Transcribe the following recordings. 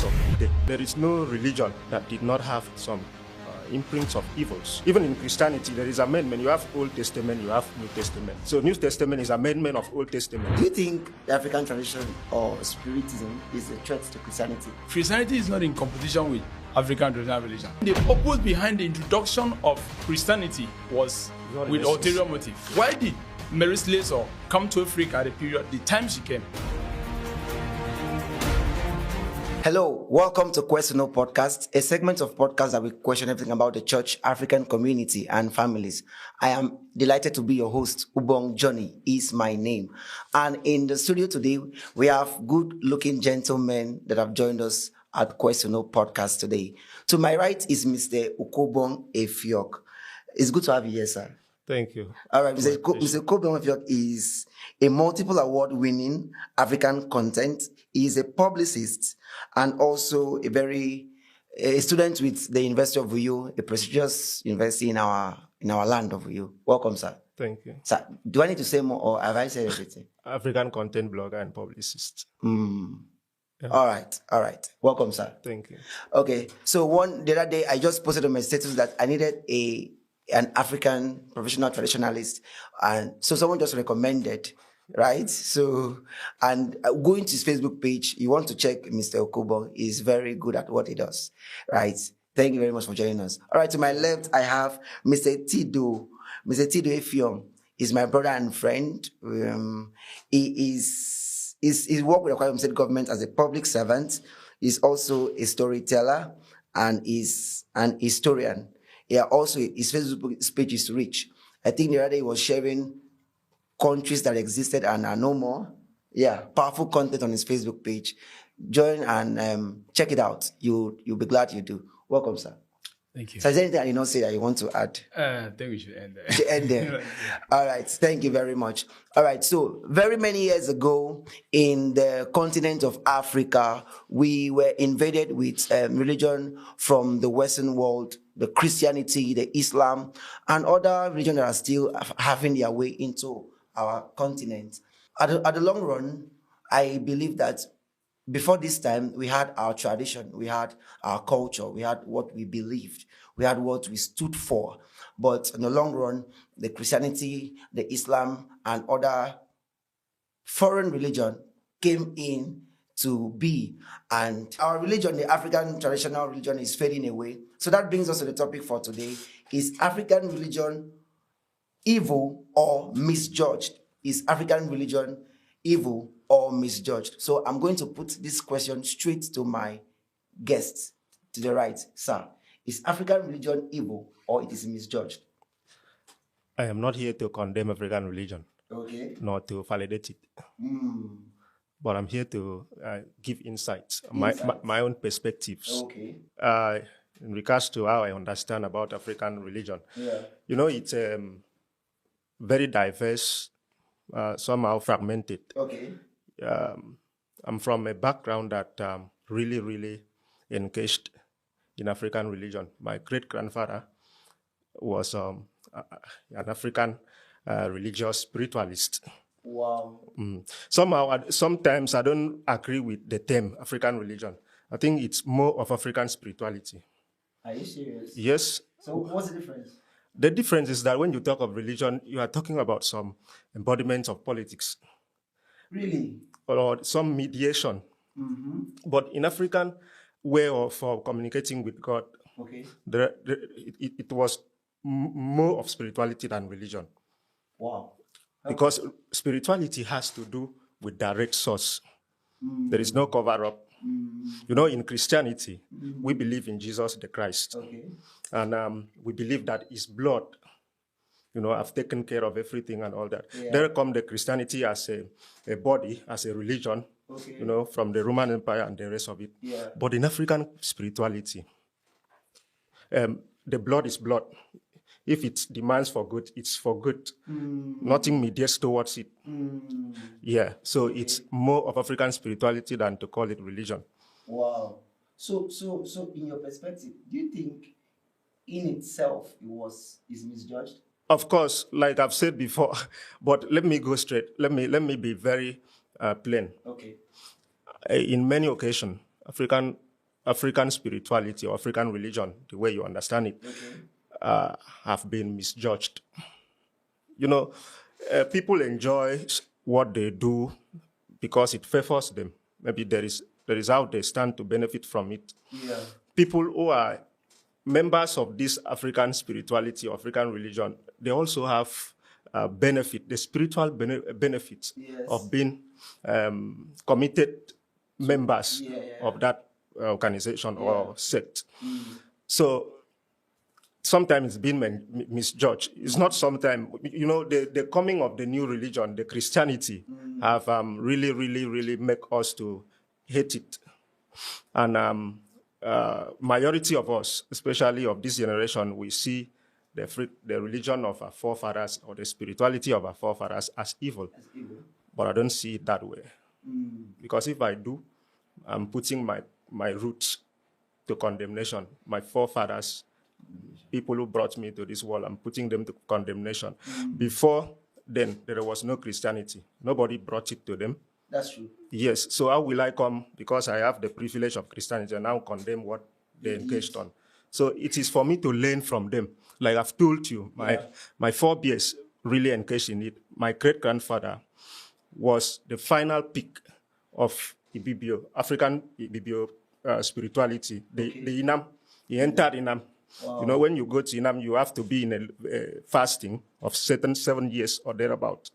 evils of the day. There is no religion that did not have some imprints of evils. Even in Christianity, there is amendment. You have Old Testament, you have New Testament. So New Testament is amendment of Old Testament. Do you think the African tradition or spiritism is a threat to Christianity? Christianity is not in competition with African traditional religion. The purpose behind the introduction of Christianity was with ulterior motive. Why did Mary Slessor come to Africa at a period, the time she came? Hello, welcome to Question No Podcast, a segment of podcasts that will question everything about the church, African community, and families. I am delighted to be your host. Ubong Johnny is my name. And in the studio today, we have good-looking gentlemen that have joined us at Question No Podcast today. To my right is Mr. Okobong Efiok. It's good to have you here, sir. Thank you. All right, Mr. Okobong Efiok is a multiple award-winning African content. He is a publicist and also a student with the University of Uyo, a prestigious university in our land of Uyo. Welcome, sir. Thank you. Sir, do I need to say more or have I said everything? African content blogger and publicist. Yeah. All right. Welcome, sir. Thank you. Okay, so the other day I just posted on my status that I needed an African professional traditionalist, and so someone just recommended, right? So, and going to his Facebook page, you want to check Mr. Okobo. He's very good at what he does, right? Thank you very much for joining us. All right, to my left, I have Mr. Tido. Mr. Tido Efiong is my brother and friend. He's worked with the Kwara State government as a public servant. He's also a storyteller and is an historian. Yeah, also his Facebook page is rich. I think the other day he was sharing countries that existed and are no more. Yeah, powerful content on his Facebook page. Join and check it out. You'll be glad you do. Welcome, sir. Thank you. So is there anything I did not say that you want to add? I think we should end there. To end there. All right. Thank you very much. All right. So very many years ago in the continent of Africa, we were invaded with religion from the Western world, the Christianity, the Islam, and other religions that are still having their way into our continent. At the long run, I believe that before this time, we had our tradition, we had our culture, we had what we believed, we had what we stood for. But in the long run, the Christianity, the Islam, and other foreign religion came in to be. And our religion, the African traditional religion, is fading away. So that brings us to the topic for today. Is African religion evil or misjudged? Is African religion evil or misjudged? So I'm going to put this question straight to my guests to the right. Sir, is African religion evil or it is misjudged? I am not here to condemn African religion, okay, nor to validate it. But I'm here to give insights, my own perspectives. Okay. In regards to how I understand about African religion. Yeah. You know, it's very diverse, somehow fragmented. Okay. I'm from a background that really engaged in African religion. My great-grandfather was an African religious spiritualist. Wow. Sometimes I don't agree with the term African religion. I think it's more of African spirituality. Are you serious? Yes. So what's the difference? The difference is that when you talk of religion, you are talking about some embodiments of politics. Really? Or some mediation. But in African way of communicating with God, okay, it was more of spirituality than religion. Wow. Okay. Because spirituality has to do with direct source. There is no cover-up. You know, in Christianity, we believe in Jesus the Christ. Okay. And we believe that his blood, have taken care of everything and all that. Yeah. There come the Christianity as a body, as a religion, okay, from the Roman Empire and the rest of it. Yeah. But in African spirituality, the blood is blood. If it demands for good, it's for good. Nothing mediates towards it. Yeah, so okay, it's more of African spirituality than to call it religion. Wow. So in your perspective, do you think in itself is misjudged? Of course, like I've said before, but let me go straight. Let me be very plain. Okay. In many occasions, African African spirituality or African religion, the way you understand it, have been misjudged. You know, people enjoy what they do because it favors them. Maybe there is how they stand to benefit from it. Yeah. People who are members of this African spirituality or African religion, they also have benefit, the spiritual benefits of being committed members of that organization or sect. So sometimes it's been misjudged. It's not sometimes, you know, the coming of the new religion, the Christianity, have really, really, really make us to hate it. And majority of us, especially of this generation, we see the religion of our forefathers or the spirituality of our forefathers as evil. But I don't see it that way. Because if I do, I'm putting my roots to condemnation. My forefathers, people who brought me to this world, I'm putting them to condemnation. Before then, there was no Christianity. Nobody brought it to them. That's true. Yes. So how will I come, because I have the privilege of Christianity, and now condemn what they engaged on? So it is for me to learn from them. Like I've told you, my forebears really engaged in it. My great-grandfather was the final peak of Ibibio, African Ibibio spirituality. The Inam, he entered Inam. Wow. You know, when you go to Inam, you have to be in a fasting of 7 years or thereabout.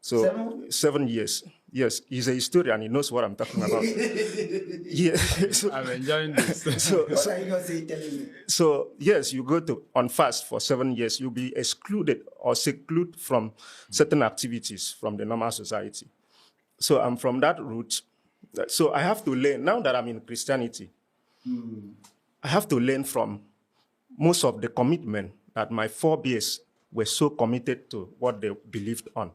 So 7 years. Yes, he's a historian. He knows what I'm talking about. Yeah. So, I'm enjoying this. What are you going to say telling me? So, yes, you go on fast for 7 years. You'll be excluded or secluded from certain activities from the normal society. So I'm from that route. So I have to learn. Now that I'm in Christianity, I have to learn from most of the commitment that my forebears were so committed to what they believed on.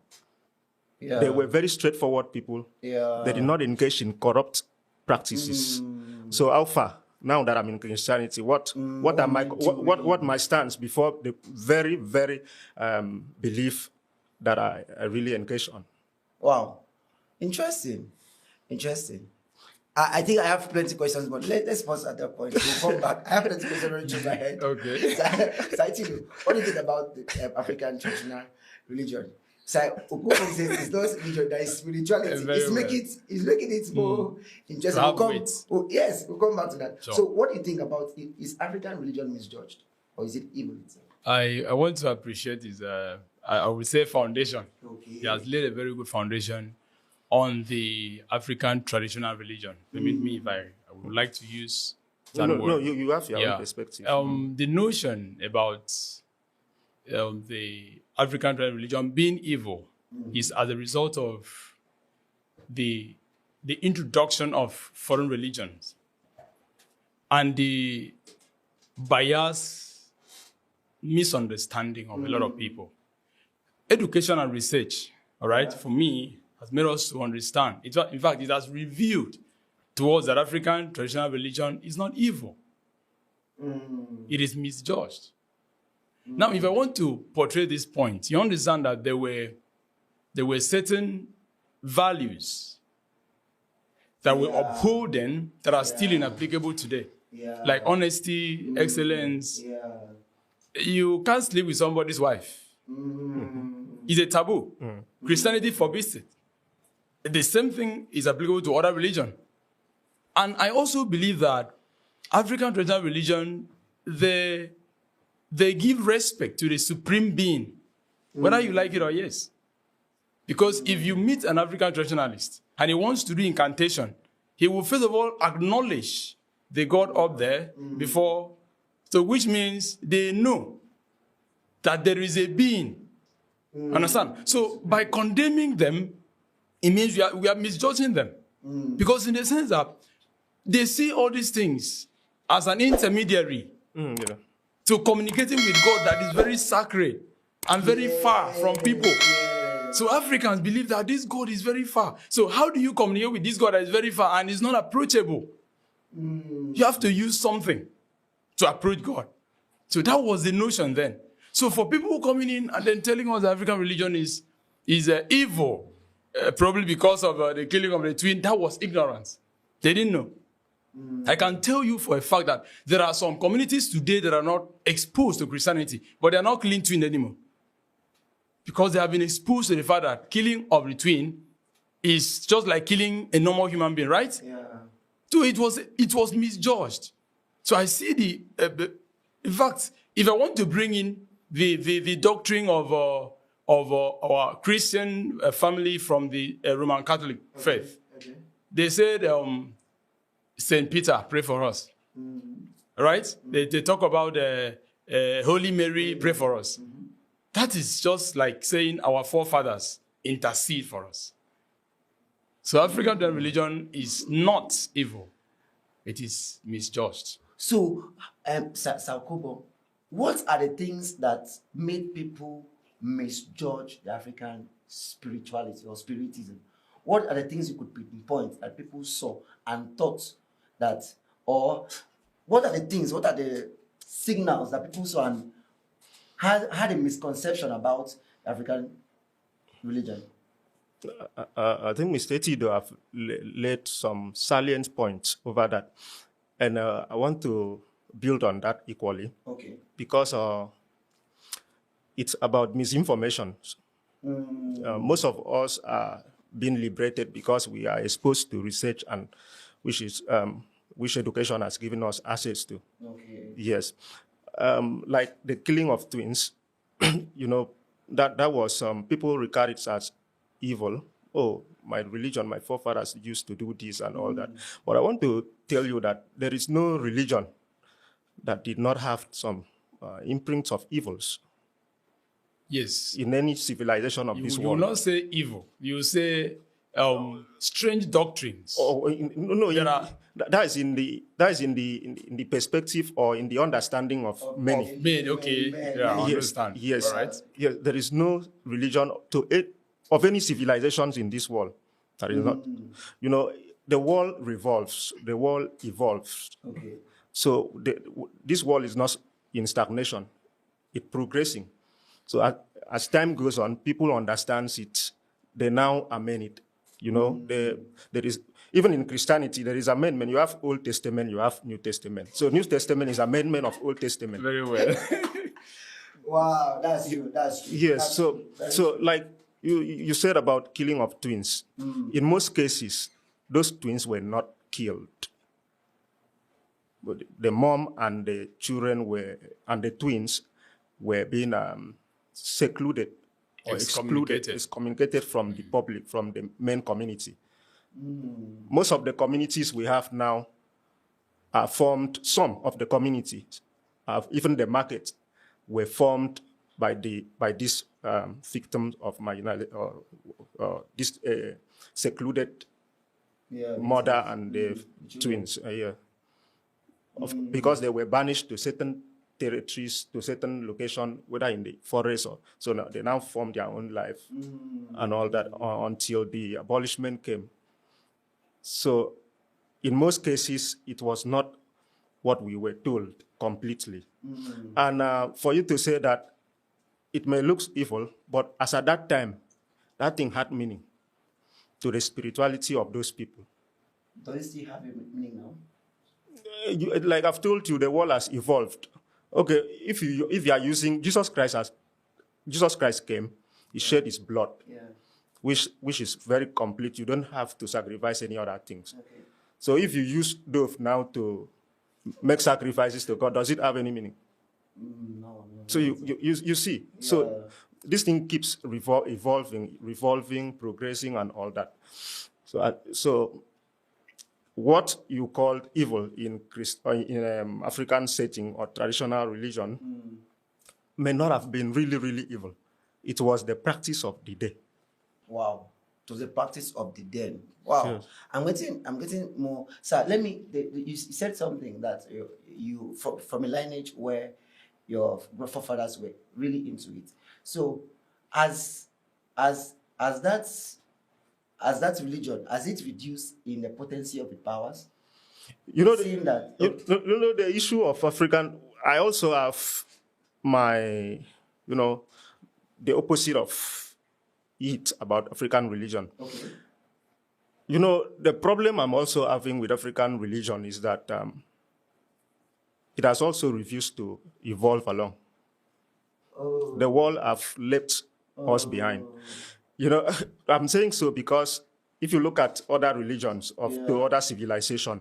Yeah. They were very straightforward people. Yeah. They did not engage in corrupt practices. So how far, now that I'm in Christianity, what my stance before the very, very belief that I really engage on? Wow. Interesting. I think I have plenty of questions, but let's pause at that point. We'll come back. I have plenty of questions in my head. Okay. So I tell you, what do you think about the African traditional religion? So Okoko says it's not religion, that is spirituality. It's making it more interesting. Yes, we'll come back to that. Sure. So what do you think about it? Is African religion misjudged? Or is it evil itself? I want to appreciate his, I would say, foundation. Okay. He has laid a very good foundation on the African traditional religion. Permit me if I would like to use that word. No, you have your own perspective. The notion about the African traditional religion being evil is as a result of the introduction of foreign religions and the bias misunderstanding of a lot of people. Education and research, all right, for me, has made us to understand. In fact, it has revealed to us that African traditional religion is not evil. It is misjudged. Now, if I want to portray this point, you understand that there were certain values that were upholden that are still inapplicable today. Like honesty, excellence. You can't sleep with somebody's wife. It's a taboo. Christianity forbids it. The same thing is applicable to other religions. And I also believe that African traditional religion, they give respect to the supreme being, whether you like it or yes. Because if you meet an African traditionalist and he wants to do incantation, he will first of all acknowledge the God up there before, so which means they know that there is a being. Understand? So by condemning them, it means we are misjudging them. Because in the sense that they see all these things as an intermediary to communicating with God that is very sacred and very far from people. So Africans believe that this God is very far. So how do you communicate with this God that is very far and is not approachable? You have to use something to approach God. So that was the notion then. So for people who coming in and then telling us the African religion is evil, probably because of the killing of the twin, that was ignorance. They didn't know. I can tell you for a fact that there are some communities today that are not exposed to Christianity, but they are not killing twins anymore. Because they have been exposed to the fact that killing of the twin is just like killing a normal human being, right? Yeah. So it was misjudged. So I see in fact, if I want to bring in the doctrine of our Christian family from the Roman Catholic faith, they said, Saint Peter, pray for us. Right? They talk about Holy Mary, pray for us. That is just like saying our forefathers intercede for us. So African religion is not evil. It is misjudged. So, Saukobo, what are the things that made people misjudge the African spirituality or spiritism? What are the things you could pinpoint that people saw and thought that, or what are the signals that people saw and had a misconception about African religion? I think Mr. Tido have laid some salient points over that. And I want to build on that equally. Okay. Because it's about misinformation. Most of us are being liberated because we are exposed to research and which education has given us access to. Okay. Yes. Like the killing of twins, that was, people regard it as evil. Oh, my religion, my forefathers used to do this and all that. But I want to tell you that there is no religion that did not have some imprints of evils. Yes. In any civilization of this world. world. You will not say evil. You will say strange doctrines. That is in the perspective or in the understanding of many. Okay. Yeah, I understand. Yes. All right. Yes. There is no religion of any civilizations in this world that is not. The world revolves. The world evolves. Okay. So this world is not in stagnation. It's progressing. So as time goes on, people understand it. They now amend it. There is, even in Christianity, there is amendment. You have Old Testament, you have New Testament. So New Testament is amendment of Old Testament. Very well. Wow, that's true. That's true. Yes. So like you said about killing of twins. In most cases, those twins were not killed. But the mom and the children and the twins were being secluded or excommunicated from the public, from the main community. Most of the communities we have now are formed, some of the communities, even the markets, were formed by these victims of marginality, or this secluded mother and the twins. Because they were banished to certain territories, to certain location, whether in the forest or so. Now they now form their own life and all that until the abolishment came. So, in most cases, it was not what we were told completely. And for you to say that it may look evil, but as at that time, that thing had meaning to the spirituality of those people. Does it still have a meaning now? Like I've told you, the world has evolved. Okay, if you are using Jesus Christ came, he shed his blood, which is very complete. You don't have to sacrifice any other things. Okay. So if you use dove now to make sacrifices to God, does it have any meaning? No. So you see. Yeah. So this thing keeps evolving, progressing, and all that. So what you called evil in African setting or traditional religion may not have been really, really evil. It was the practice of the day. Wow. It was the practice of the day. Wow. Yes. I'm getting more. Sir, you said something that you from a lineage where your forefathers were really into it. So as that religion, has it reduced in the potency of the powers? The issue of African, I also have my, the opposite of it about African religion. Okay. You know, the problem I'm also having with African religion is that it has also refused to evolve along. Oh. The world have left us behind. You know, I'm saying so because if you look at other religions of the other civilization,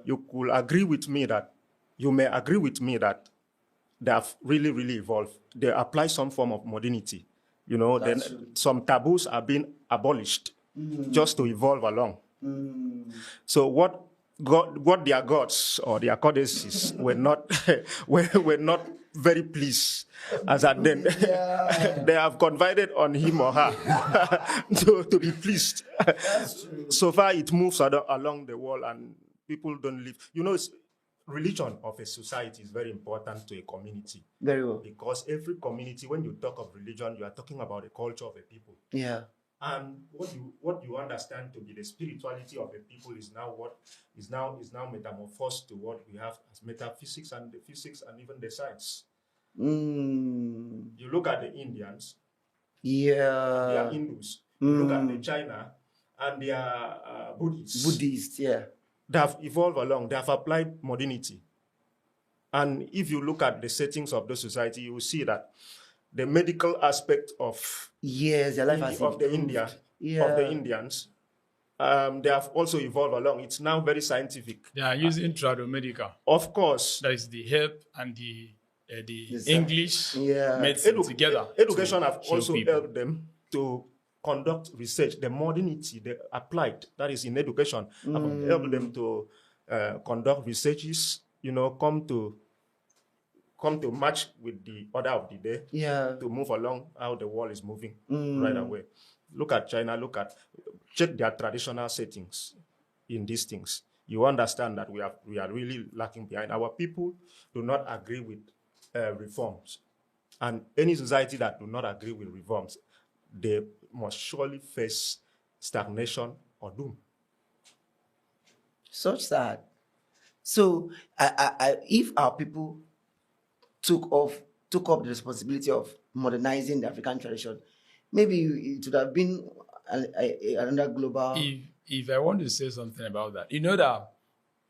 you could agree with me that, you may agree with me that they have really, really evolved. They apply some form of modernity. You know, then some taboos are being abolished just to evolve along. So what their gods or their goddesses were not were not very pleased as at then. They have confided on him or her to be pleased. So far it moves along the wall and people don't live. You know, religion of a society is very important to a community. Very well. Because every community, when you talk of religion, you are talking about the culture of a people. Yeah. And what you understand to be the spirituality of a people is now what is now metamorphosed to what we have as metaphysics and the physics and even the science. You look at the Indians, they are Hindus. You look at the China, and they are Buddhists. Buddhists, yeah. They have evolved along. They have applied modernity. And if you look at the settings of the society, you will see that the medical aspect of their life has of the improved. of the Indians, they have also evolved along. It's now very scientific. They are using tradomedical. Of course, that is the herb and the English medicine together. Education have also helped them to conduct research. The modernity they applied, that is in education, have helped them to conduct researches. You know, come to match with the order of the day, to move along how the world is moving right away. Look at China, check their traditional settings in these things. You understand that we are really lacking behind. Our people do not agree with reforms. And any society that do not agree with reforms, they must surely face stagnation or doom. Such sad. So if our people took up the responsibility of modernizing the African tradition, maybe it would have been another global. If I want to say something about that, you know that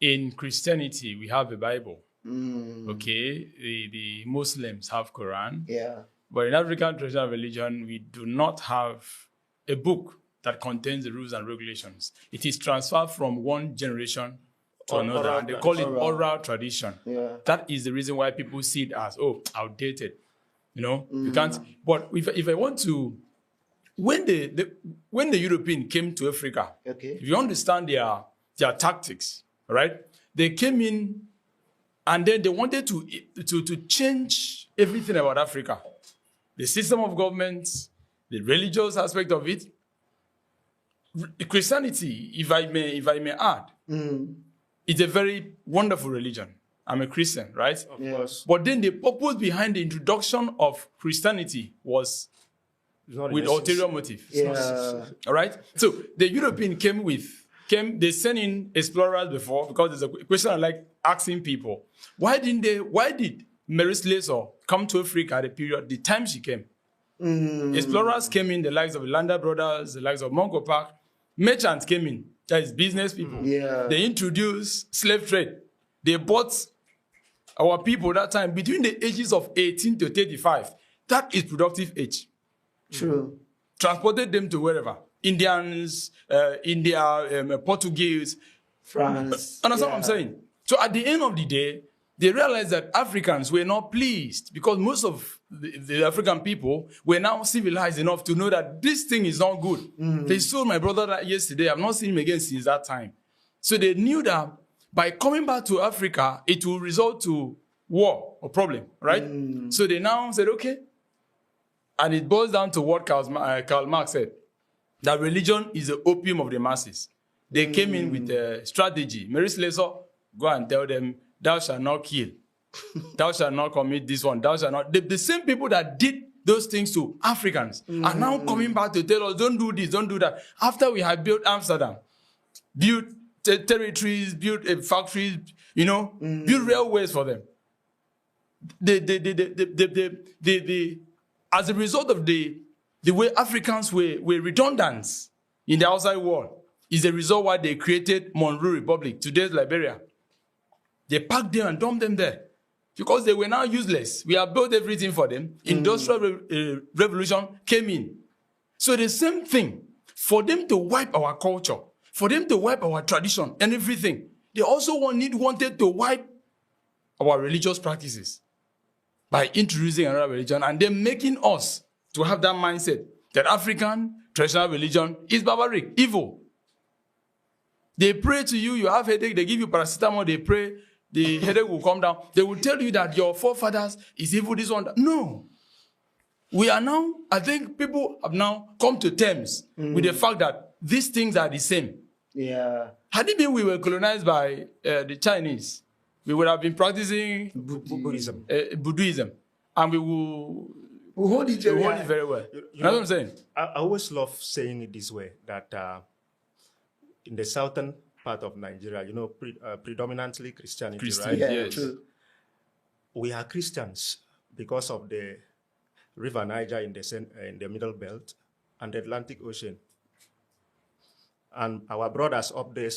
in Christianity we have a Bible. Okay, the Muslims have Quran. Yeah. But in African traditional religion, we do not have a book that contains the rules and regulations. It is transferred from one generation to another, and they call it oral tradition. Yeah. That is the reason why people see it as, outdated. You know, you can't. But if I want to, when the European came to Africa, if you understand their tactics, right? They came in, and then they wanted to change everything about Africa, the system of government, the religious aspect of it. Christianity, if I may add, it's a very wonderful religion. I'm a Christian, right? Of course. But then the purpose behind the introduction of Christianity was with ulterior motive. Yeah. All right? So the European they sent in explorers before, because there's a question I like asking people. Why did Mary Slessor come to Africa at a period, the time she came? Explorers came in, the likes of the Lander brothers, the likes of Mungo Park. Merchants came in, that is business people. Yeah. They introduced slave trade. They bought our people that time between the ages of 18 to 35. That is productive age. True. Transported them to wherever. Indians, India, Portuguese, France. Understand what I'm saying? So at the end of the day, they realized that Africans were not pleased because most of the African people were now civilized enough to know that this thing is not good. They saw my brother that yesterday. I've not seen him again since that time. So they knew that by coming back to Africa, it will result to war or problem, right? So they now said, okay. And it boils down to what Karl Marx said, that religion is the opium of the masses. They came in with a strategy. Mary Slessor, go and tell them, thou shalt not kill. Thou shalt not commit this one. Thou shalt not. The same people that did those things to Africans are now coming back to tell us, don't do this, don't do that. After we had built Amsterdam, built territories, built factories, built railways for them. As a result of the way Africans were redundant in the outside world, is the result why they created Monroe Republic, today's Liberia. They packed them and dumped them there because they were now useless. We have built everything for them. Industrial revolution came in. So the same thing, for them to wipe our culture, for them to wipe our tradition and everything, they also wanted to wipe our religious practices by introducing another religion and then making us to have that mindset that African traditional religion is barbaric, evil. They pray to you, you have headache, they give you paracetamol, they pray, the headache will come down. They will tell you that your forefathers is evil, this one. No. We are now, I think people have now come to terms with the fact that these things are the same. Yeah. Had it been we were colonized by the Chinese, we would have been practicing Buddhism. Buddhism, and we will hold it very well. You know what I'm saying? I always love saying it this way, that in the southern part of Nigeria, predominantly Christianity, right? Yeah, Yes. true. We are Christians because of the River Niger in the Middle Belt and the Atlantic Ocean. And our brothers up there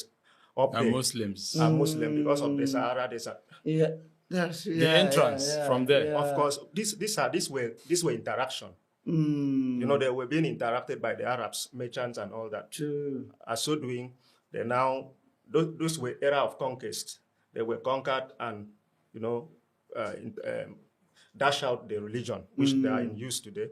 Muslims. are Muslim because of the Sahara Desert. Yeah. The entrance from there. Yeah. Of course, this were interaction. They were being interacted by the Arabs, merchants and all that. True. As so doing, they now, those were era of conquest. They were conquered and, dash out the religion, which they are in use today.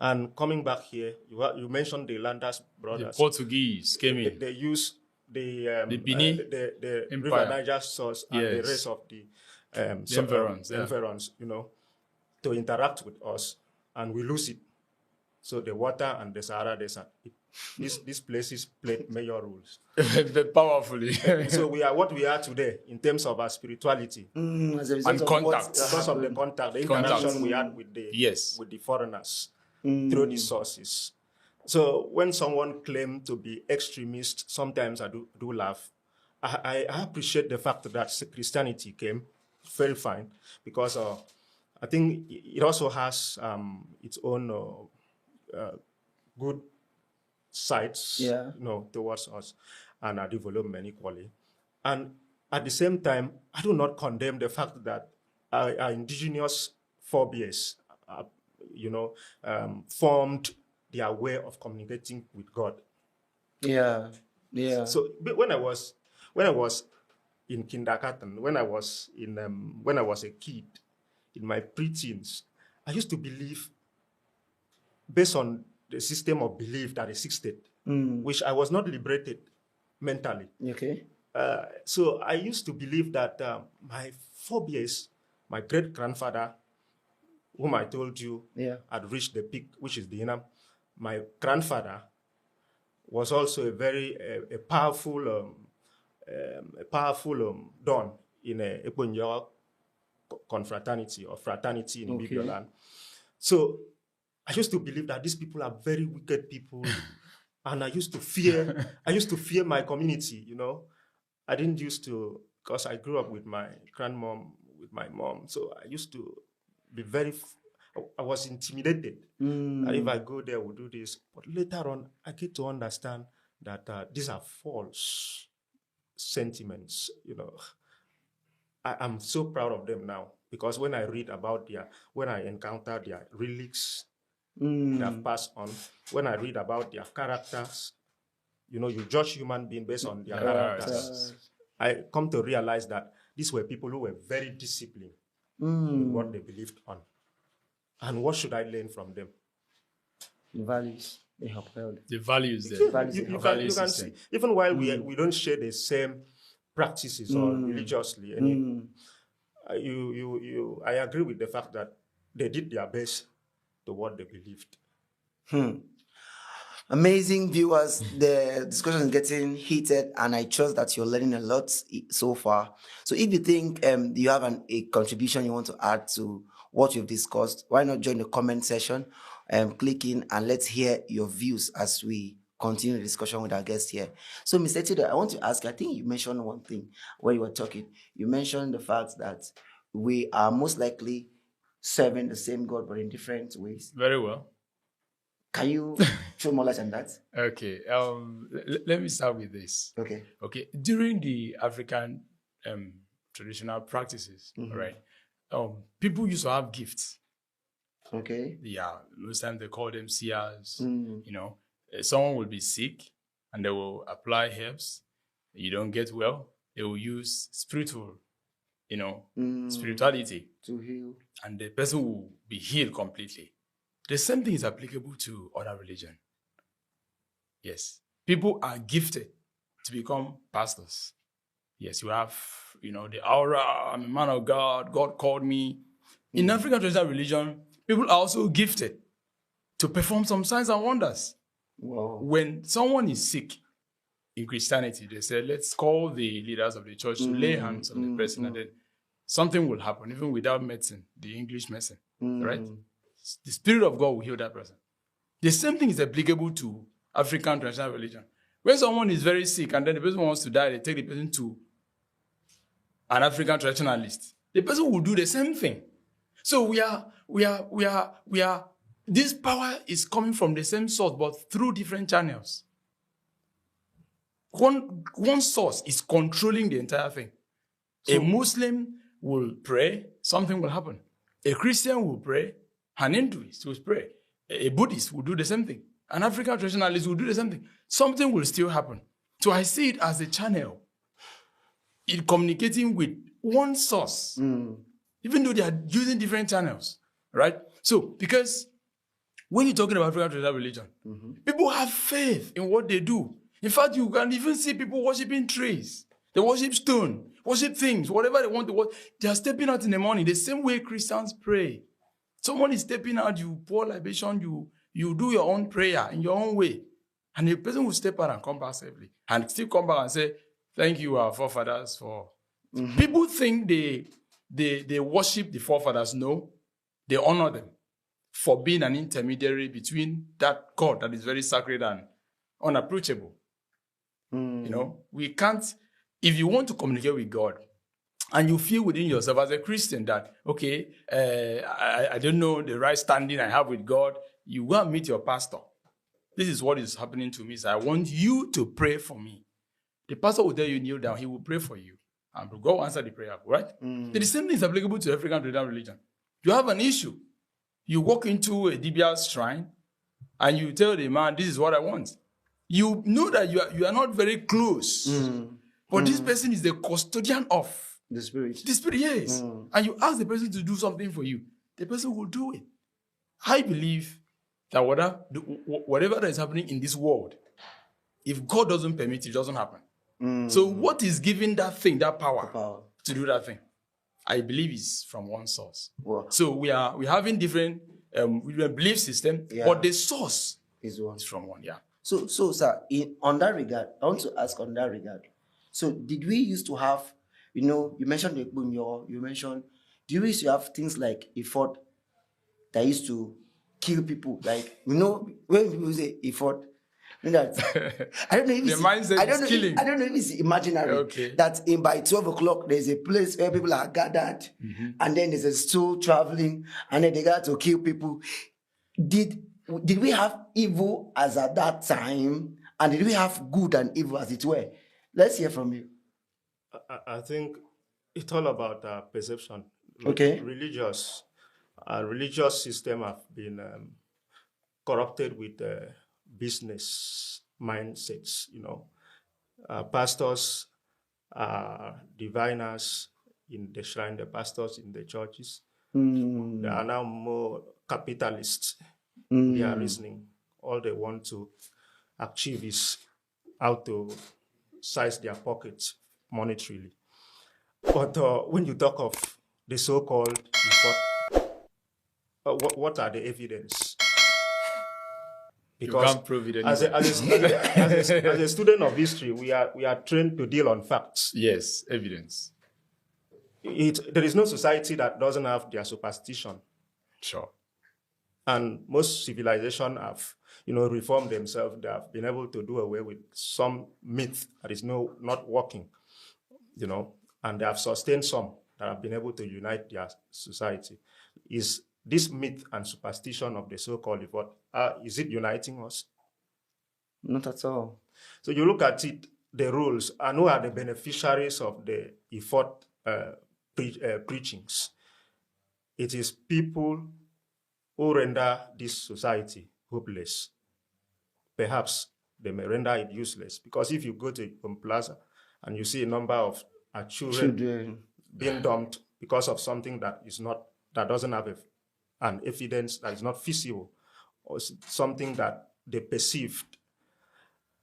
And coming back here, you mentioned the Landers brothers. The Portuguese came in. They use the Benin the Empire. River Niger source and the Yes. rest of the environs, yeah. environs, to interact with us, and we lose it. So the water and the Sahara Desert, these places played major roles. Powerfully. So we are what we are today in terms of our spirituality. As a result And of contact. what Because of the happened. the interaction we had with the foreigners through these sources. So when someone claims to be extremist, sometimes I do laugh. I appreciate the fact that Christianity came, very fine, because I think it also has its own good sides, towards us and our development equally. And at the same time, I do not condemn the fact that our indigenous forebears, formed their way of communicating with God. Yeah. Yeah. So when I was in kindergarten, when I was a kid, in my preteens, I used to believe, based on the system of belief that existed, which I was not liberated mentally. Okay. So I used to believe that my forebears, my great-grandfather, whom I told you had reached the peak, which is the Inam, my grandfather was also a very powerful Don in a Eponyawa confraternity or fraternity in Bibioland. So I used to believe that these people are very wicked people, and I used to fear my community. I didn't used to, because I grew up with my grandmom, with my mom. So I used to be I was intimidated. And if I go there, we'll do this. But later on, I get to understand that these are false sentiments. I'm so proud of them now, because when I read about when I encounter their relics that have passed on, when I read about their characters, you judge human beings based on their characters. I come to realize that these were people who were very disciplined in what they believed on. And what should I learn from them? The values they upheld. The values there. You can see, even while we don't share the same practices or religiously, I agree with the fact that they did their best to what they believed. Amazing viewers, the discussion is getting heated, and I trust that you're learning a lot so far. So if you think you have a contribution you want to add to what you've discussed, why not join the comment section, click in, and let's hear your views as we continue the discussion with our guest here. So Mr. Tido, I want to ask you, I think you mentioned one thing when you were talking. You mentioned the fact that we are most likely serving the same God, but in different ways. Very well. Can you show more light on that? Okay. Let me start with this. Okay. Okay. During the African traditional practices, right? People used to have gifts. Okay. Yeah. Most times they call them seers. You know, someone will be sick and they will apply herbs. You don't get well. They will use spirituality To heal. and the person will be healed completely. The same thing is applicable to other religion. Yes. People are gifted to become pastors. Yes, you have, the aura, I'm a man of God, God called me. In African traditional religion, people are also gifted to perform some signs and wonders. Wow. When someone is sick in Christianity, they say, let's call the leaders of the church to lay hands on the person and then something will happen, even without medicine, the English medicine, right? The Spirit of God will heal that person. The same thing is applicable to African traditional religion. When someone is very sick and then the person wants to die, they take the person to an African traditionalist. The person will do the same thing. So this power is coming from the same source, but through different channels. One source is controlling the entire thing. A Muslim will pray, something will happen. A Christian will pray, an Hinduist will pray. A Buddhist will do the same thing. An African traditionalist will do the same thing. Something will still happen. So I see it as a channel. It communicating with one source, even though they are using different channels, right? So, because when you're talking about African traditional religion, people have faith in what they do. In fact, you can even see people worshiping trees. They worship stone, worship things, whatever they want to worship. They are stepping out in the morning, the same way Christians pray. Someone is stepping out, you pour libation, you do your own prayer in your own way. And the person will step out and come back safely. And still come back and say, thank you, our forefathers, for... People think they worship the forefathers. No, they honor them for being an intermediary between that God that is very sacred and unapproachable. We can't... If you want to communicate with God, and you feel within yourself as a Christian that, okay, I don't know the right standing I have with God, you go and meet your pastor. This is what is happening to me. So I want you to pray for me. The pastor will tell you, kneel down. He will pray for you. And God will answer the prayer, right? The same thing is applicable to African traditional religion. You have an issue. You walk into a Dibia's shrine and you tell the man, this is what I want. You know that you are not very close. But this person is the custodian of the Spirit. The Spirit, yes. And you ask the person to do something for you. The person will do it. I believe that whatever that is happening in this world, if God doesn't permit it, it doesn't happen. So what is giving that thing, that power to do that thing? I believe is from one source. Wow. So we're having different belief system, but the source is from one. Yeah. So sir, on that regard, I want to ask on that regard. So did we used to have, you mentioned the Bunyo, do we used to have things like effort that used to kill people? Like, when people say effort, that I don't know if it's mindset is killing. I don't know if it's imaginary. Okay. That by 12 o'clock there's a place where people are gathered, and then there's a stool traveling, and then they got to kill people. Did we have evil as at that time, and did we have good and evil as it were? Let's hear from you. I think it's all about perception. Okay. Religious system have been corrupted with business mindsets. Pastors are diviners in the shrine, the pastors in the churches. They are now more capitalists. They are reasoning. All they want to achieve is how to size their pockets monetarily. But when you talk of the so-called what are the evidence? Because you can't prove it anymore. as a student of history, we are trained to deal on facts. Yes, evidence. There is no society that doesn't have their superstition. Sure. And most civilizations have, reformed themselves. They have been able to do away with some myth that is not working, and they have sustained some that have been able to unite their society. Is this myth and superstition of the so-called effort, is it uniting us? Not at all. So you look at it, the rules, and who are the beneficiaries of the effort preachings? It is people who render this society hopeless. Perhaps they may render it useless, because if you go to a plaza and you see a number of children being dumped because of something that doesn't have an evidence, that is not feasible, or something that they perceived,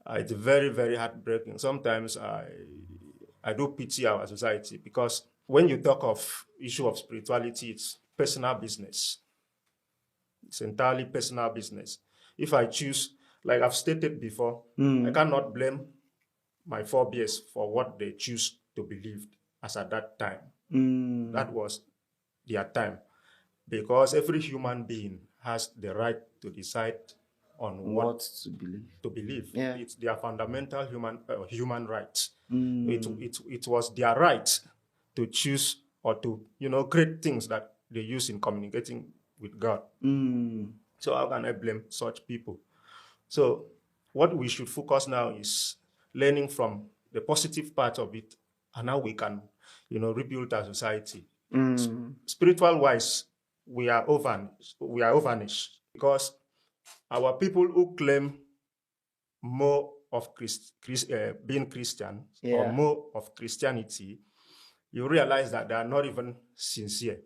it's very, very heartbreaking. Sometimes I do pity our society, because when you talk of issue of spirituality, it's personal business. It's entirely personal business. If I choose, like I've stated before, I cannot blame my forebears for what they choose to believe as at that time. That was their time. Because every human being has the right to decide on what to believe. Yeah. It's their fundamental human rights. It was their right to choose or to create things that they use in communicating with God. So how can I blame such people? So what we should focus now is learning from the positive part of it and how we can rebuild our society. Spiritual wise, we are overnish, because our people who claim more of being Christian or more of Christianity, you realize that they are not even sincere.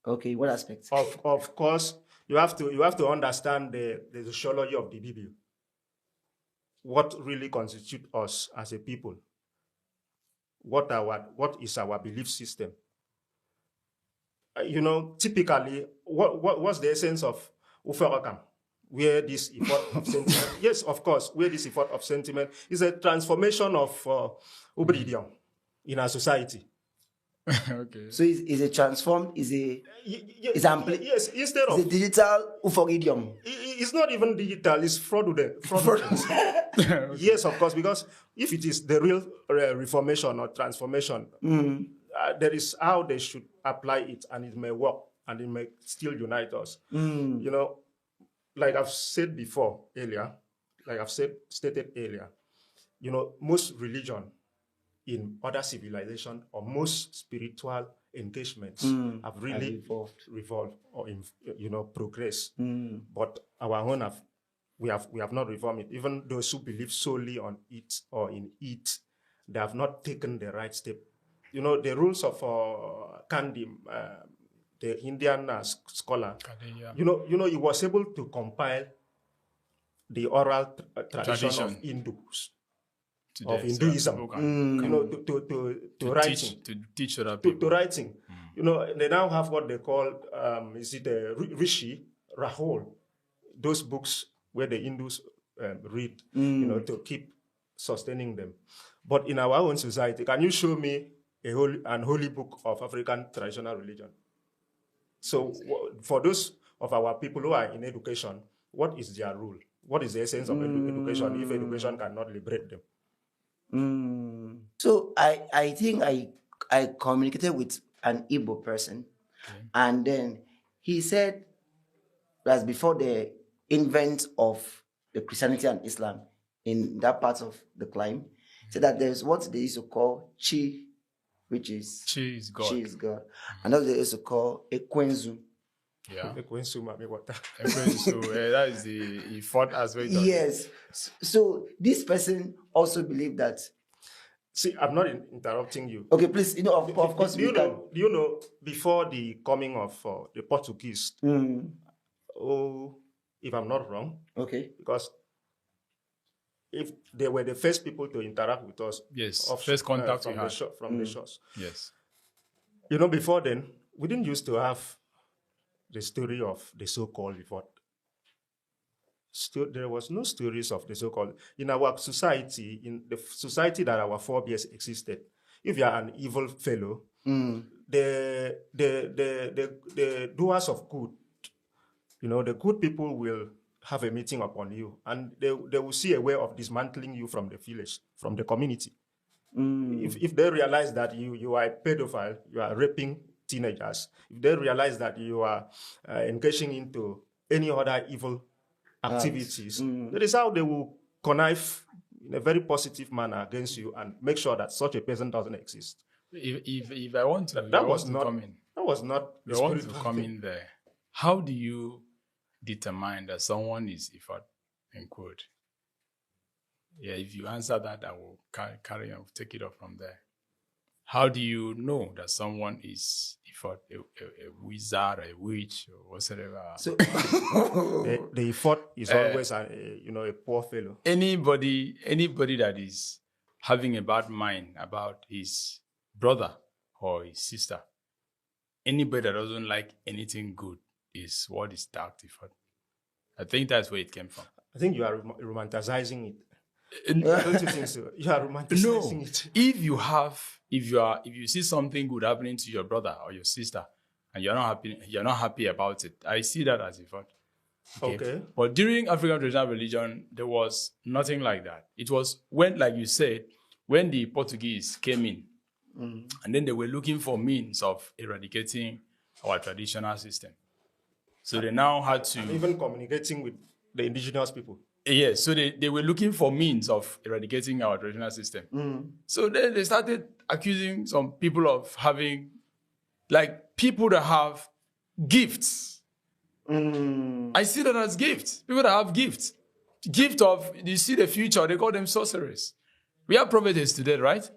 Okay, what aspects? Of course, you have to understand the sociology of the Bible. What really constitutes us as a people? What is our belief system? Typically, what's the essence of Uferokam? Where this effort of sentiment, yes, of course, where this effort of sentiment is a transformation of Ubridium in our society. Okay. So is a transformed, is a yes, instead of a digital Uforidium. It's not even digital, it's fraudulent. Yes, of course, because if it is the real reformation or transformation, there is how they should apply it, and it may work, and it may still unite us. Like I've stated earlier, most religion in other civilization or most spiritual engagements have really revolved or progressed. But our own we have not reformed it. Even those who believe solely on it or in it, they have not taken the right step. The rules of Kandim, the Indian scholar, he was able to compile the oral tradition of Hindus, of Hinduism, to writing. To teach other people. To writing. They now have what they call, Rishi, Rahul, those books where the Hindus read, to keep sustaining them. But in our own society, can you show me an holy book of African traditional religion? So for those of our people who are in education, what is their rule? What is the essence of education if education cannot liberate them? So I think I communicated with an Igbo person, and then he said that before the invent of the Christianity and Islam in that part of the climb, said that there's what they used to call Chi, which is Chi is God. Chi is God. And that's what they used to call Ekwenzu. Yeah. Ekwensu, that is the fourth aspect. Yes. So this person also believed that. See, I'm not interrupting you. Okay, please. Of course, do you know before the coming of the Portuguese? If I'm not wrong. Okay. Because if they were the first people to interact with us, yes, first contact from the shores. Yes. Before then, we didn't used to have the story of the so-called revolt. There was no stories of the so-called in our society, in the society that our forebears existed. If you are an evil fellow, the doers of good, the good people will have a meeting upon you, and they will see a way of dismantling you from the village, from the community. If they realize that you are a pedophile, you are raping teenagers, if they realize that you are engaging into any other evil activities, that is how they will connive in a very positive manner against you and make sure that such a person doesn't exist. If I want to, That was not the I want to spiritual come thing. in there. How do you determine that someone is Ifat and quote? Yeah, if you answer that, I will carry on, take it up from there. How do you know that someone is Ifat, a wizard, a witch, or whatever? So, The Ifot is always a poor fellow. Anybody that is having a bad mind about his brother or his sister, anybody that doesn't like anything good is what is dark Ifat. I think that's where it came from. I think you are romanticizing it. Don't you think so? You are romanticizing it. If you see something good happening to your brother or your sister, and you're not happy about it, I see that as Ifat. Okay. But during African traditional religion, there was nothing like that. It was when, like you said, when the Portuguese came in, and then they were looking for means of eradicating our traditional system. So they now had to... Even communicating with the indigenous people. Yes, so they were looking for means of eradicating our traditional system. So then they started accusing some people of having, like, people that have gifts. I see that as gifts. People that have gifts. Gift of, you see the future, they call them sorcerers. We have prophetess today, right?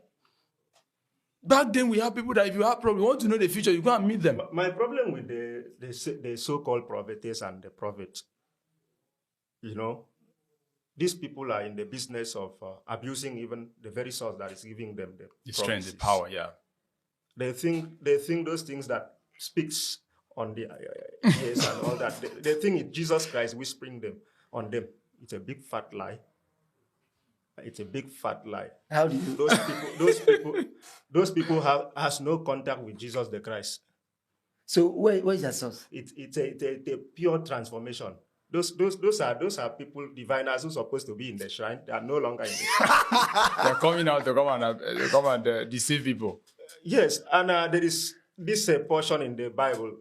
Back then, we have people that if you have problem, you want to know the future, you go and meet them. My problem with the so-called prophetess and the prophet, these people are in the business of abusing even the very source that is giving them the strength, the power, yeah. They think those things that speaks on the ears and all that. They think it's Jesus Christ whispering them on them. It's a big fat lie. It's a big fat lie. How do you? Those people has no contact with Jesus the Christ. So where is that source? It's a pure transformation. Those are people, diviners, who are supposed to be in the shrine. They are no longer in the shrine. They're coming out to come and deceive people. Yes, and there is this portion in the Bible.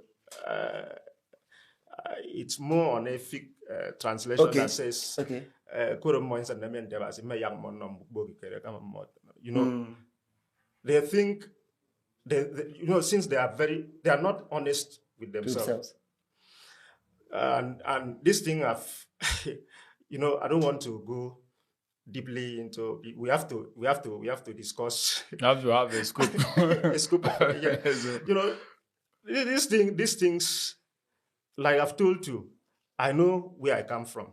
It's more on a fake translation that says, they think, since they are not honest with themselves. And this thing I don't want to go deeply into. We have to discuss. You have to have a scoop. A scoop. Yeah. These things, like I've told you, I know where I come from,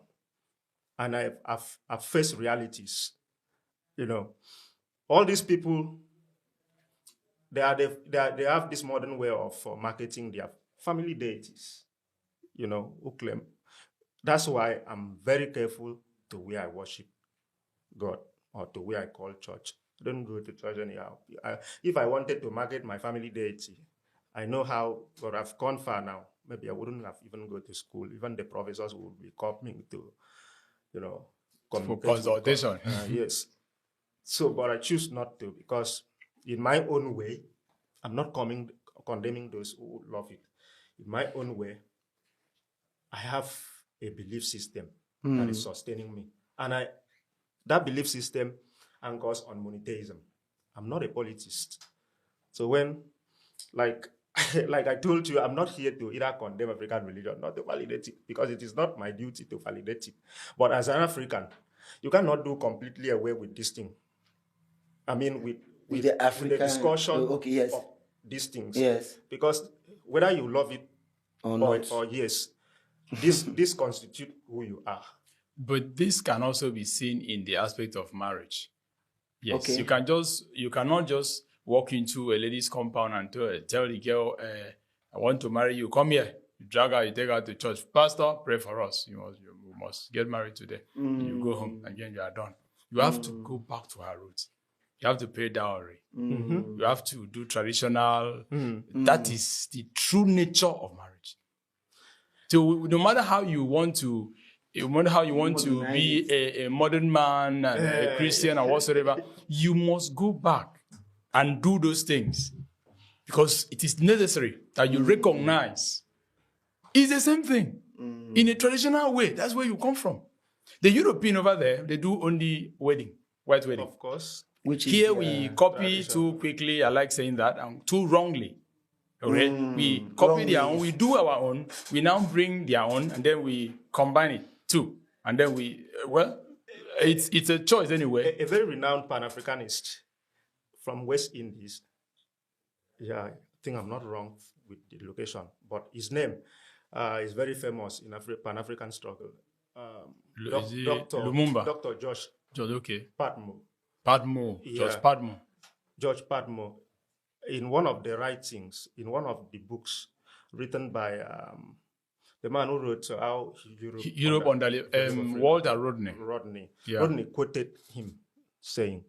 and I've faced realities. All these people, they have this modern way of marketing their family deities. Who claim. That's why I'm very careful to where I worship God or to where I call church. I don't go to church anyhow. If I wanted to market my family deity, I know how, but I've gone far now. Maybe I wouldn't have even go to school. Even the professors would be coming to, for consultation. Yes. So, but I choose not to, because in my own way, I'm not condemning those who love it. In my own way, I have a belief system that is sustaining me. And that belief system anchors on monotheism. I'm not a politist. So when, like I told you, I'm not here to either condemn African religion, not to validate it, because it is not my duty to validate it. But as an African, you cannot do completely away with this thing. I mean, with the African, with the discussion of these things. Yes. Because whether you love it or not, or yes, this constitutes who you are. But this can also be seen in the aspect of marriage. Yes, okay. You cannot just walk into a lady's compound and tell the girl, I want to marry you. Come here. You drag her, you take her to church. Pastor, pray for us. You must get married today. You go home, again, you are done. You have to go back to her roots. You have to pay dowry. You have to do traditional. That is the true nature of marriage. So no matter how you want to be a modern man and a Christian or whatsoever, you must go back and do those things. because it is necessary that you recognize. It's the same thing. In a traditional way, that's where you come from. The European over there, they do only wedding, white wedding. Of course. Which is Here we copy tradition. too quickly, I like saying that, and too wrongly. Okay? We copy wrongly. their own, we do our own, we now bring their own, and then we combine it too. And then we, it's a choice anyway. A very renowned Pan-Africanist from West Indies. Yeah, I think I'm not wrong with the location, but his name is very famous in Pan-African struggle. Is it Lumumba? Dr. George Okay. Padmo. George Padmo. George Padmo, in one of the writings, in one of the books written by the man who wrote How Europe Walter Rodney. Rodney. Yeah. Rodney quoted him saying,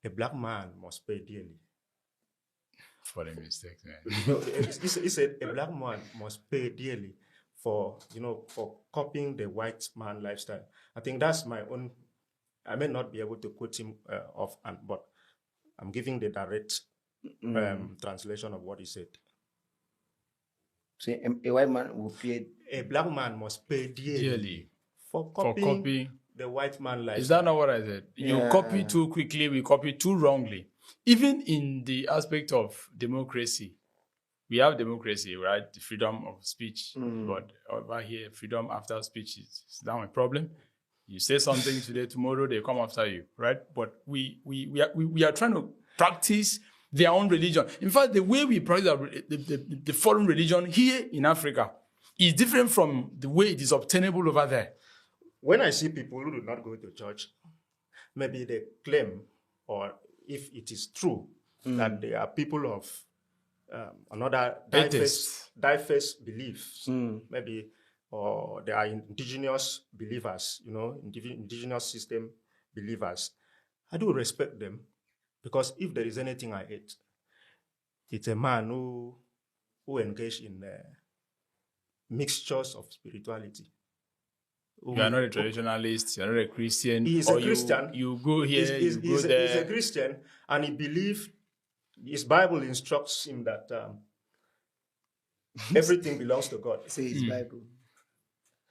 "A black man must pay dearly." For the mistake, man. No, he said a black man must pay dearly for copying the white man lifestyle. I think that's my own. I may not be able to quote him but I'm giving the direct translation of what he said. So a white man will pay. A black man must pay dearly for copying copying the white man lifestyle. Is that not what I said? You copy too quickly, we copy too wrongly. Even in the aspect of democracy, we have democracy, right? The freedom of speech. But over here, freedom after speech is now a problem. You say something today, tomorrow they come after you, right? But we are trying to practice their own religion. In fact, the way we practice the foreign religion here in Africa is different from the way it is obtainable over there. When I see people who do not go to church, maybe they claim, or if it is true, that they are people of another diverse beliefs, maybe, or they are indigenous believers, indigenous system believers. I do respect them, because if there is anything I hate, it's a man who engaged in mixtures of spirituality. You are not a traditionalist, you're not a Christian. He is a Christian. You go here, you go there. He's a Christian, and he believes, his Bible instructs him that everything belongs to God. Say his Bible.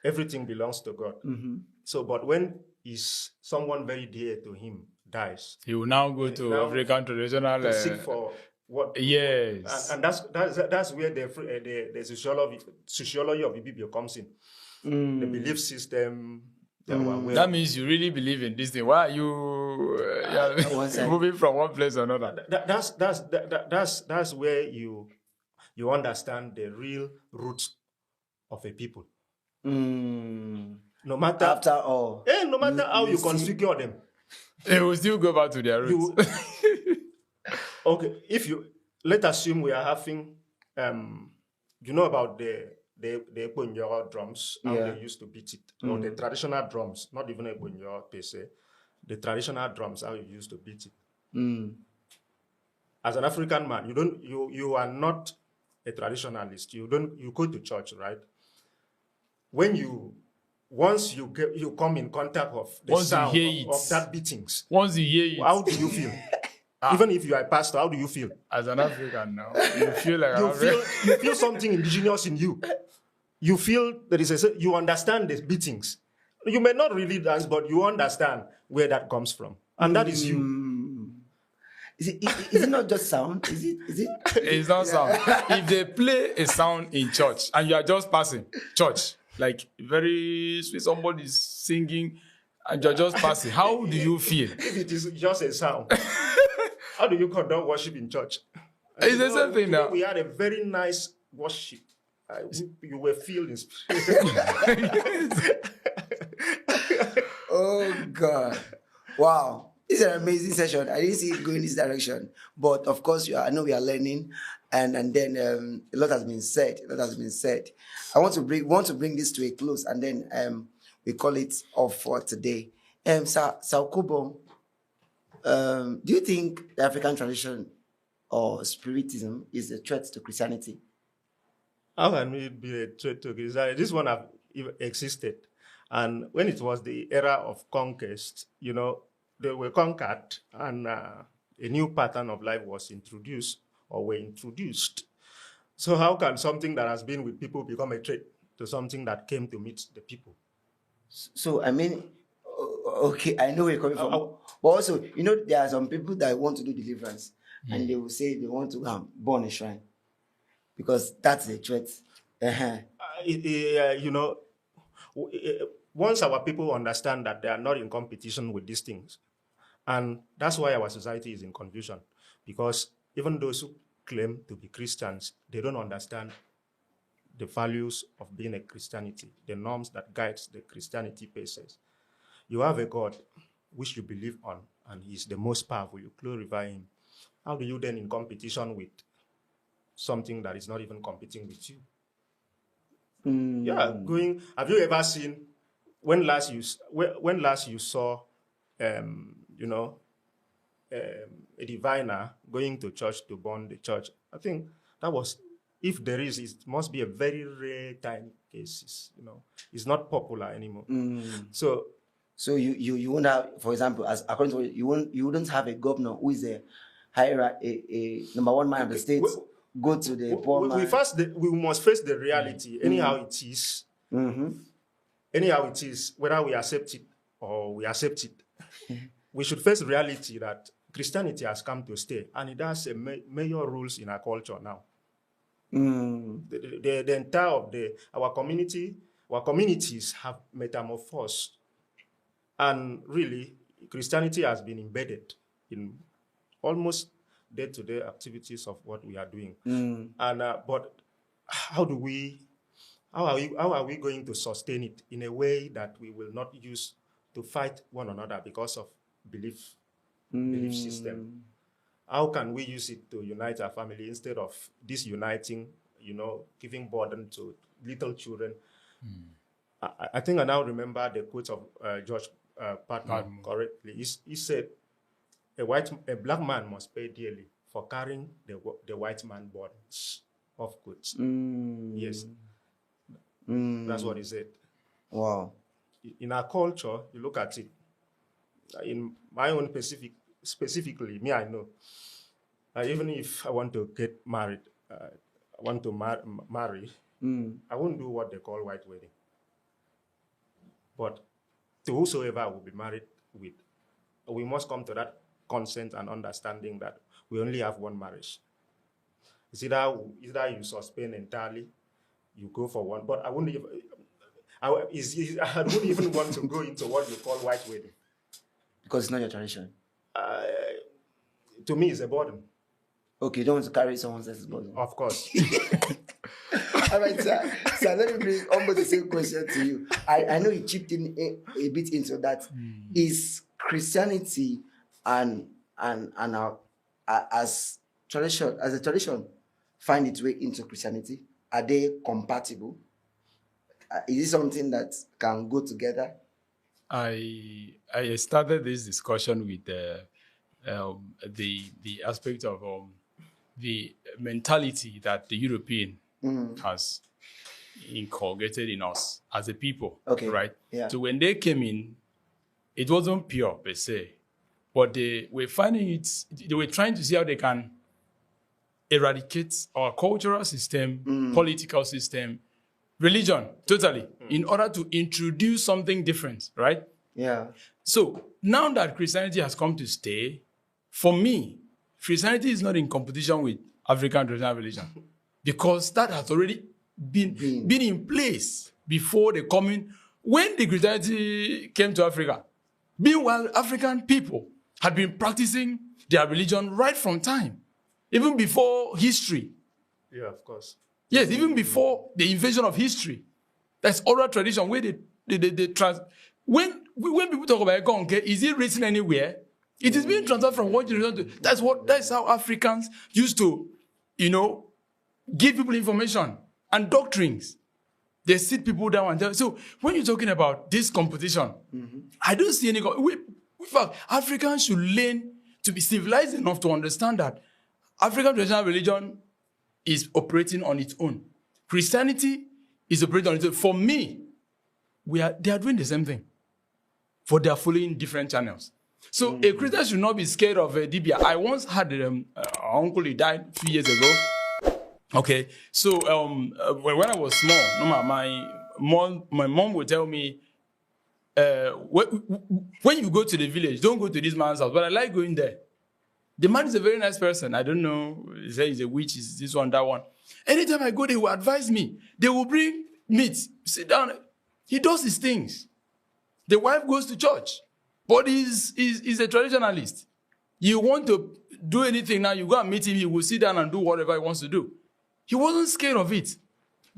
Everything belongs to God. So, but when someone very dear to him dies, he will now go to African traditional to seek for what? Yes, and that's where the sociology of Ibibio comes in. The belief system. That means you really believe in this thing. Why are you moving from one place to another? That's where you understand the real roots of a people. No matter after all, no matter how you configure them, they will still go back to their roots. Okay, let's assume we are having, about the Ebonyi drums, how they used to beat it, or the traditional drums, not even Ebonyi per se, the traditional drums, how you used to beat it. As an African man, you are not a traditionalist. You go to church, right? Once you come in contact of the sound of that beatings, once you hear it, how do you feel? Even if you are a pastor, how do you feel? As an African now, you feel like you feel something indigenous in you. You feel you understand the beatings. You may not really dance, but you understand where that comes from, and that is you. Is it not just sound? Is it? It's not sound. If they play a sound in church and you are just passing church, like very sweet, somebody's singing and you're just passing, how do you feel? If it is just a sound, how do you conduct worship in church? It's the same thing now. We had a very nice worship. You were feeling spirit. Oh God! Wow. It's an amazing session. I didn't see it go in this direction, but of course, I know we are learning, and then a lot has been said. I want to bring this to a close, and then we call it off for today. Sir Kubo, do you think the African tradition or spiritism is a threat to Christianity? How can it be a threat to Christianity? This one have existed, and when it was the era of conquest, they were conquered, and a new pattern of life was introduced or were introduced. So how can something that has been with people become a threat to something that came to meet the people? So, I mean, okay, I know where you're coming from. But also, you know, there are some people that want to do deliverance and they will say they want to burn a shrine because that's a threat. You know, once our people understand that they are not in competition with these things, and that's why our society is in confusion, because even those who claim to be Christians, they don't understand the values of being a Christianity, the norms that guides the Christianity basis. You have a God which you believe on, and he's the most powerful. You glorify him. How do you then in competition with something that is not even competing with you? Yeah, have you ever seen when last you saw you know, a diviner going to church to burn the church? I think that was, if there is, it must be a very rare time cases. You know, it's not popular anymore. So you won't have, for example, as according to you wouldn't have a governor who is a number one man of the state go to the poor man. We must face the reality. Anyhow it is. Anyhow it is, whether we accept it or we accept it. We should face reality that Christianity has come to stay, and it has a major roles in our culture now. The entire of our communities have metamorphosed, and really Christianity has been embedded in almost day-to-day activities of what we are doing. But how are we going to sustain it in a way that we will not use to fight one another because of belief system? How can we use it to unite our family instead of disuniting, you know, giving burden to little children? I think I now remember the quote of George Patton correctly. He said, a black man must pay dearly for carrying the white man burdens of goods. Yes. That's what he said. Wow. In our culture, you look at it, in my own specifically, me, I know, even if I want to get married, I want to marry, I won't do what they call white wedding. But to whosoever I will be married with, we must come to that consent and understanding that we only have one marriage. It's either you suspend entirely, you go for one, but I wouldn't even want to go into what you call white wedding. Because it's not your tradition. To me, it's a burden. Okay, you don't want to carry someone else's burden. Of course. All right, sir. So let me bring almost the same question to you. I know you chipped in a bit into that. Is Christianity and our, as a tradition find its way into Christianity? Are they compatible? Is it something that can go together? I started this discussion with the aspect of the mentality that the European has inculcated in us as a people. Okay. Right? Yeah. So when they came in, it wasn't pure per se, but they were finding it. They were trying to see how they can eradicate our cultural system, political system, religion, totally, in order to introduce something different, right? Yeah. So now that Christianity has come to stay, for me, Christianity is not in competition with African traditional religion because that has already been in place before the coming. When the Christianity came to Africa, meanwhile, African people had been practicing their religion right from time, even before history. Yeah, of course. Yes, even before the invasion of history. That's oral tradition where when people talk about Ekonke, is it written anywhere? It is being transferred from one generation to that's how Africans used to, give people information and doctrines. They sit people down and tell. So when you're talking about this competition, I don't see any. In fact, Africans should learn to be civilized enough to understand that African traditional religion is operating on its own. Christianity is operating on its own. For me, they are doing the same thing, but they are following different channels. So a Christian should not be scared of Dibia. I once had uncle, he died a few years ago. Okay, so when I was small, my mom would tell me, when you go to the village, don't go to this man's house. But I like going there. The man is a very nice person. I don't know. He says he's a witch. Is this one, that one. Anytime I go, they will advise me. They will bring meat. Sit down. He does his things. The wife goes to church, but he's a traditionalist. You want to do anything now, you go and meet him. He will sit down and do whatever he wants to do. He wasn't scared of it.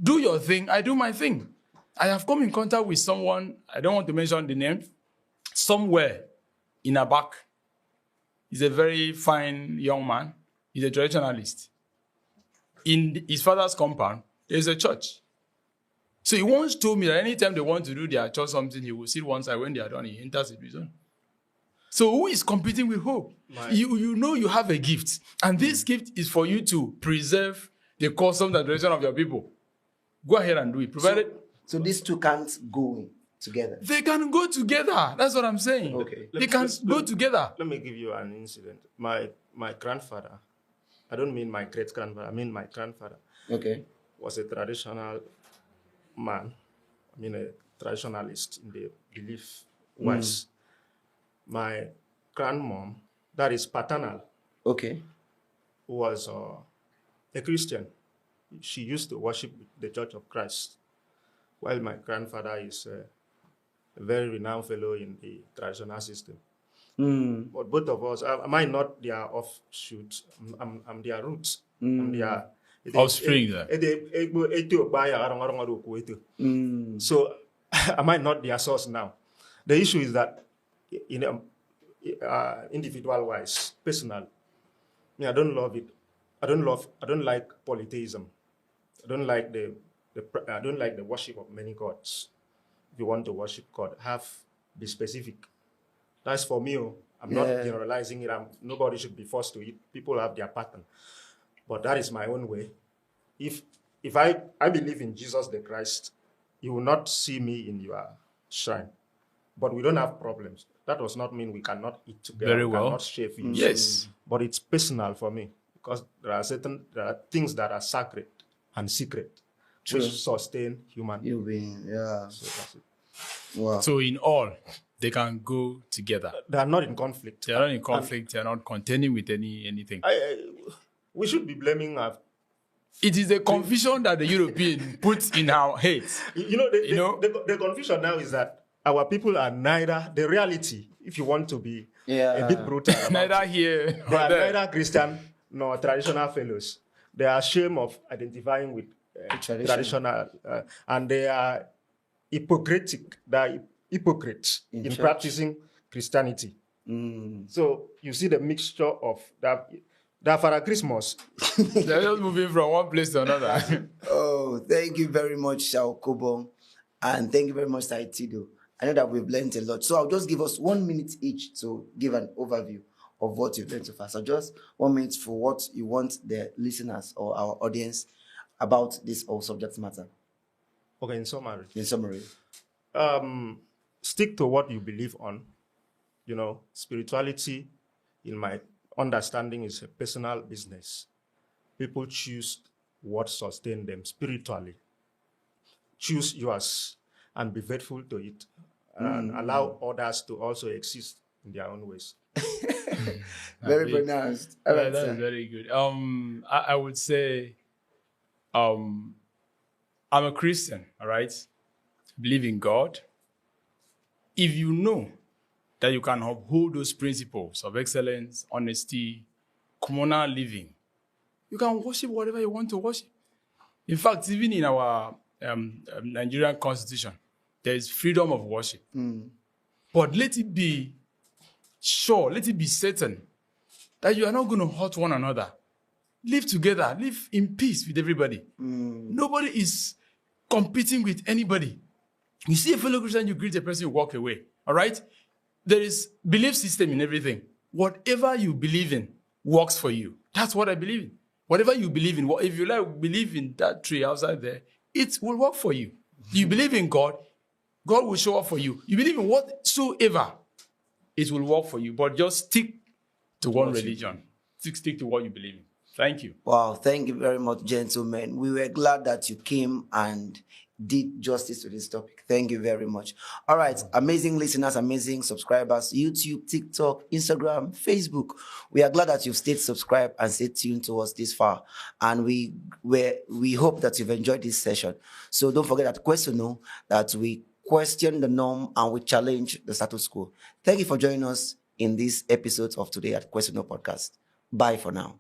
Do your thing. I do my thing. I have come in contact with someone, I don't want to mention the name, somewhere in Abak. He's a very fine young man. He's a traditionalist. In his father's compound, there's a church. So he once told me that anytime they want to do their church something, he will sit one side. When they are done, he enters the prison. So who is competing with hope? You know you have a gift. And this gift is for you to preserve the custom and tradition of your people. Go ahead and do it. Provided... So these two can't go together? They can go together. That's what I'm saying. Okay. They can go together. Let me give you an incident. My grandfather, I don't mean my great-grandfather, I mean my grandfather. Okay. Was a traditional man. I mean a traditionalist in the belief wise. My grandmom, that is paternal. Okay. Who was a Christian. She used to worship the Church of Christ. While my grandfather is a very renowned fellow in the traditional system. But both of us, am I not their offshoot? I'm their roots. I'm their offspring. So am I not their source now? The issue is that, individual-wise, personal, I don't love it. I don't like polytheism. I don't like the worship of many gods. If you want to worship God, be specific. That's for me. I'm not generalizing it. Nobody should be forced to it. People have their pattern. But that is my own way. If I believe in Jesus the Christ, you will not see me in your shrine. But we don't have problems. That does not mean we cannot eat together. Very well. Cannot share food. Yes. But it's personal for me because there are things that are sacred and secret. True. Which sustain human. You win, yeah. So that's it. Wow. So in all, they can go together. They are not in conflict. They are not in conflict. They are not contending with anything. We should be blaming our... It is the confusion that the European puts in our heads. The confusion now is that our people are neither the reality, if you want to be a bit brutal. Neither here They nor are there. neither Christian nor traditional fellows. They are ashamed of identifying with traditional, and they are hypocritic. They are hypocrites in practicing Christianity. So you see the mixture of that. For Christmas. They're just moving from one place to another. Oh, thank you very much, Shao Kobo. And thank you very much, Taitido. I know that we've learned a lot. So I'll just give us 1 minute each to give an overview of what you've learned so far. So just 1 minute for what you want the listeners or our audience about this whole subject matter. Okay, in summary. Stick to what you believe on. Spirituality, in my understanding, is a personal business. People choose what sustains them spiritually. Choose yours and be faithful to it. And allow others to also exist in their own ways. Very pronounced. That is very good. I would say I'm a Christian, all right? Believe in God. If you know that you can uphold those principles of excellence, honesty, communal living, you can worship whatever you want to worship. In fact, even in our Nigerian constitution, there is freedom of worship. But let it be sure, let it be certain that you are not going to hurt one another. Live together, live in peace with everybody. Nobody is competing with anybody. You see a fellow Christian, you greet a person, you walk away. All right? There is belief system in everything. Whatever you believe in works for you. That's what I believe in. Whatever you believe in, if you believe in that tree outside there, it will work for you. You believe in God, God will show up for you. You believe in whatsoever, it will work for you. But just stick to one religion. stick to what you believe in. Thank you. Wow, thank you very much, gentlemen. We were glad that you came and did justice to this topic. Thank you very much. All right, amazing listeners, amazing subscribers, YouTube, TikTok, Instagram, Facebook. We are glad that you've stayed subscribed and stayed tuned to us this far. And we hope that you've enjoyed this session. So don't forget that question, that we question the norm and we challenge the status quo. Thank you for joining us in this episode of Today at Question No Podcast. Bye for now.